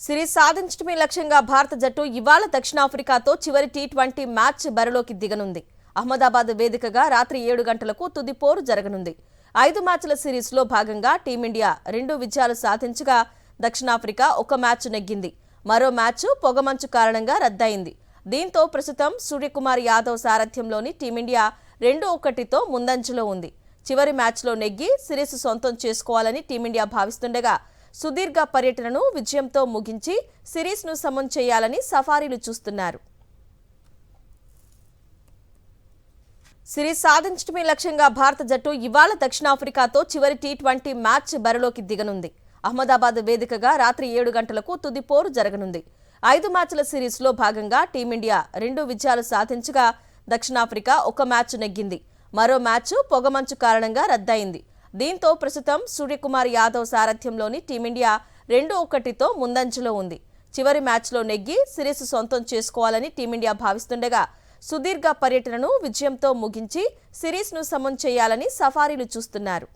Series సాధించడమే లక్ష్యంగా భారత జట్టు ఇవాళ దక్షిణాఫ్రికాతో చివరి టీ20 మ్యాచ్ బరిలోకి దిగనుంది. అహ్మదాబాద్ వేదికగా రాత్రి 7 గంటలకు తుది పోరు జరగనుంది. 5 మ్యాచ్ల సిరీస్లో భాగంగా టీమిండియా 2 విజయాలు సాధించగా దక్షిణాఫ్రికా 1 మ్యాచ్ నెగ్గింది. మరో మ్యాచ్ పొగమంచు కారణంగా రద్దయింది. దీంతో ప్రస్తుతం సూర్యకుమార్ యాదవ్ సారథ్యంలోని టీమిండియా 2-1తో ముందంజలో ఉంది. చివరి మ్యాచ్లో నెగ్గి సిరీస్ సొంతం చేసుకోవాలని టీమిండియా భావిస్తుండగా సుదీర్ఘ పర్యటనను విజయంతో ముగించి సిరీస్ను సమం చేయాలని సఫారీలు చూస్తున్నారు. సిరీస్ సాధించడమే లక్ష్యంగా భారత జట్టు ఇవాళ దక్షిణాఫ్రికాతో చివరి టీ20 మ్యాచ్ బరిలోకి దిగనుంది. అహ్మదాబాద్ వేదికగా రాత్రి 7 గంటలకు తుది పోరు జరగనుంది. 5 మ్యాచ్ల సిరీస్లో భాగంగా టీమిండియా 2 విజయాలు సాధించగా దక్షిణాఫ్రికా 1 మ్యాచ్ నెగ్గింది. మరో మ్యాచ్ పొగమంచు కారణంగా రద్దయింది. దీంతో ప్రస్తుతం సూర్యకుమార్ యాదవ్ సారథ్యంలోని టీమిండియా 2-1తో ముందంజలో ఉంది. చివరి మ్యాచ్లో నెగ్గి సిరీస్ సొంతం చేసుకోవాలని టీమిండియా భావిస్తుండగా సుదీర్ఘ పర్యటనను విజయంతో ముగించి సిరీస్ను సమం చేయాలని సఫారీలు చూస్తున్నారు.